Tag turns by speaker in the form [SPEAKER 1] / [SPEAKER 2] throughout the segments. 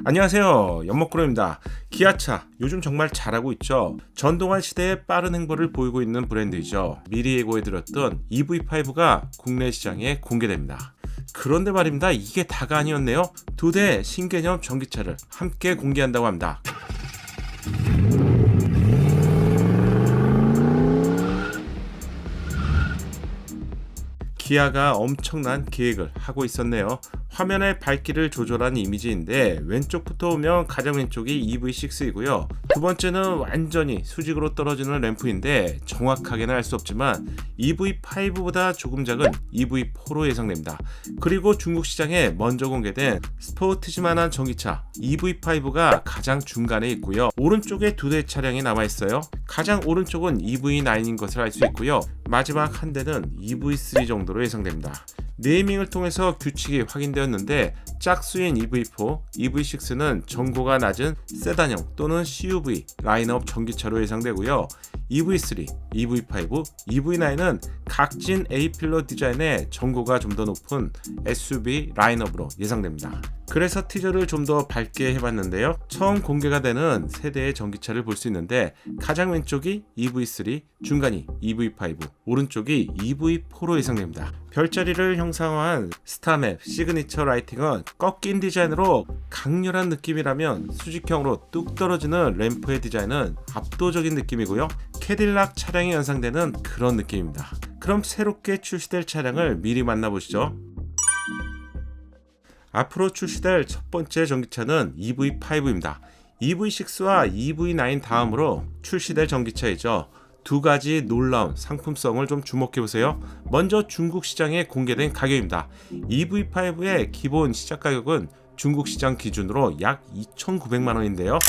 [SPEAKER 1] 안녕하세요, 연목그룹입니다. 기아차 요즘 정말 잘하고 있죠. 전동화 시대에 빠른 행보를 보이고 있는 브랜드이죠. 미리 예고해드렸던 EV5가 국내 시장에 공개됩니다. 그런데 말입니다, 이게 다가 아니었네요. 두 대 신개념 전기차를 함께 공개한다고 합니다. 기아가 엄청난 계획을 하고 있었네요. 화면의 밝기를 조절한 이미지인데 왼쪽부터 오면 가장 왼쪽이 EV6이고요. 두 번째는 완전히 수직으로 떨어지는 램프인데 정확하게는 알 수 없지만 EV5보다 조금 작은 EV4로 예상됩니다. 그리고 중국 시장에 먼저 공개된 스포티지만한 전기차 EV5가 가장 중간에 있고요. 오른쪽에 두 대 차량이 남아 있어요. 가장 오른쪽은 EV9인 것을 알 수 있고요. 마지막 한 대는 EV3 정도로 예상됩니다. 네이밍을 통해서 규칙이 확인되었는데 짝수인 EV4, EV6는 전고가 낮은 세단형 또는 CUV 라인업 전기차로 예상되고요. EV3, EV5, EV9은 각진 A필러 디자인의 전고가 좀 더 높은 SUV 라인업으로 예상됩니다. 그래서 티저를 좀 더 밝게 해봤는데요. 처음 공개가 되는 세대의 전기차를 볼 수 있는데 가장 왼쪽이 EV3, 중간이 EV5, 오른쪽이 EV4로 예상됩니다. 별자리를 형상화한 스타맵 시그니처 라이팅은 꺾인 디자인으로 강렬한 느낌이라면 수직형으로 뚝 떨어지는 램프의 디자인은 압도적인 느낌이고요. 캐딜락 차량이 연상되는 그런 느낌입니다. 그럼 새롭게 출시될 차량을 미리 만나보시죠. 앞으로 출시될 첫 번째 전기차는 EV5입니다. EV6와 EV9 다음으로 출시될 전기차이죠. 두 가지 놀라운 상품성을 좀 주목해보세요. 먼저 중국 시장에 공개된 가격입니다. EV5의 기본 시작 가격은 중국 시장 기준으로 약 2,900만원인데요.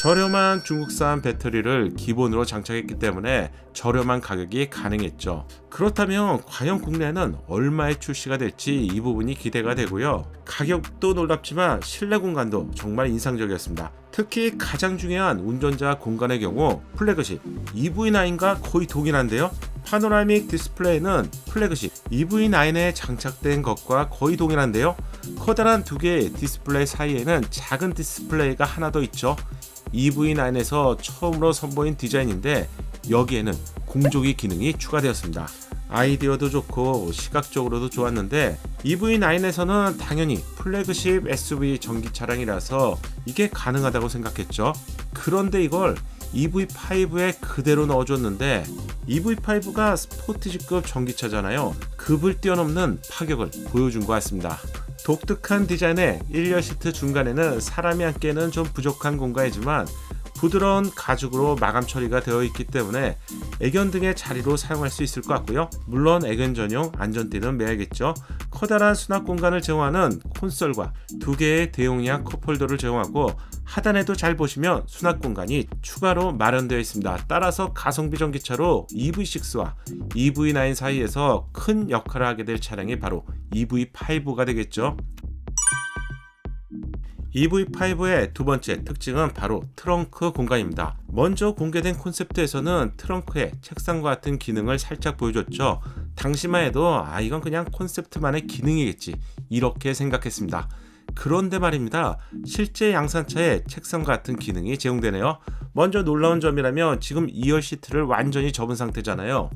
[SPEAKER 1] 저렴한 중국산 배터리를 기본으로 장착했기 때문에 저렴한 가격이 가능했죠. 그렇다면 과연 국내에는 얼마에 출시가 될지 이 부분이 기대가 되고요. 가격도 놀랍지만 실내 공간도 정말 인상적이었습니다. 특히 가장 중요한 운전자 공간의 경우 플래그십 EV9과 거의 동일한데요. 파노라믹 디스플레이는 플래그십 EV9에 장착된 것과 거의 동일한데요. 커다란 두 개의 디스플레이 사이에는 작은 디스플레이가 하나 더 있죠. EV9에서 처음으로 선보인 디자인인데 여기에는 공조기 기능이 추가되었습니다. 아이디어도 좋고 시각적으로도 좋았는데 EV9에서는 당연히 플래그십 SUV 전기 차량이라서 이게 가능하다고 생각했죠. 그런데 이걸 EV5에 그대로 넣어줬는데 EV5가 스포티지급 전기차잖아요. 급을 뛰어넘는 파격을 보여준 것 같습니다. 독특한 디자인의 1열 시트 중간에는 사람이 앉기에는 좀 부족한 공간이지만 부드러운 가죽으로 마감 처리가 되어 있기 때문에 애견 등의 자리로 사용할 수 있을 것 같고요. 물론 애견 전용 안전띠는 매야겠죠. 커다란 수납 공간을 제공하는 콘솔과 두 개의 대용량 컵홀더를 제공하고 하단에도 잘 보시면 수납 공간이 추가로 마련되어 있습니다. 따라서 가성비 전기차로 EV6와 EV9 사이에서 큰 역할을 하게 될 차량이 바로 EV5가 되겠죠. EV5의 두 번째 특징은 바로 트렁크 공간입니다. 먼저 공개된 콘셉트에서는 트렁크에 책상과 같은 기능을 살짝 보여줬죠. 당시만 해도 이건 그냥 콘셉트만의 기능이겠지 이렇게 생각했습니다. 그런데 말입니다, 실제 양산차에 책상 같은 기능이 제공되네요. 먼저 놀라운 점이라면 지금 2열 시트를 완전히 접은 상태잖아요.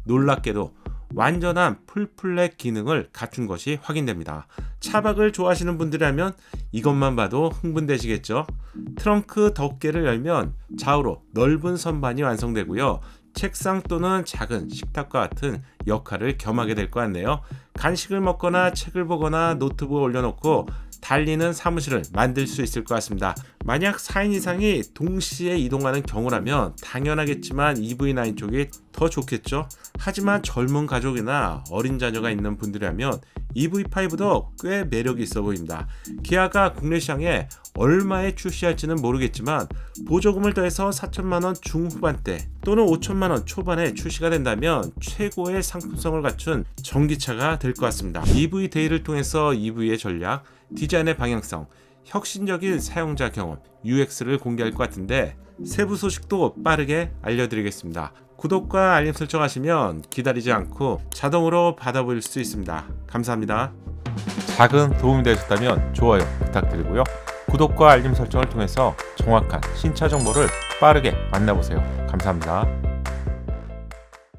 [SPEAKER 1] 놀랍게도 완전한 풀플랫 기능을 갖춘 것이 확인됩니다. 차박을 좋아하시는 분들이라면 이것만 봐도 흥분되시겠죠. 트렁크 덮개를 열면 좌우로 넓은 선반이 완성되고요. 책상 또는 작은 식탁과 같은 역할을 겸하게 될 것 같네요. 간식을 먹거나 책을 보거나 노트북을 올려놓고 달리는 사무실을 만들 수 있을 것 같습니다. 만약 4인 이상이 동시에 이동하는 경우라면 당연하겠지만 EV9 쪽이 더 좋겠죠. 하지만 젊은 가족이나 어린 자녀가 있는 분들이라면 EV5도 꽤 매력이 있어 보입니다. 기아가 국내 시장에 얼마에 출시할지는 모르겠지만 보조금을 더해서 4천만원 중후반대 또는 5천만원 초반에 출시가 된다면 최고의 상품성을 갖춘 전기차가 될 것 같습니다. EV데이를 통해서 EV의 전략, 디자인의 방향성, 혁신적인 사용자 경험, UX를 공개할 것 같은데 세부 소식도 빠르게 알려드리겠습니다. 구독과 알림 설정하시면 기다리지 않고 자동으로 받아볼 수 있습니다. 감사합니다. 작은 도움이 되셨다면 좋아요 부탁드리고요. 구독과 알림 설정을 통해서 정확한 신차 정보를 빠르게 만나보세요. 감사합니다.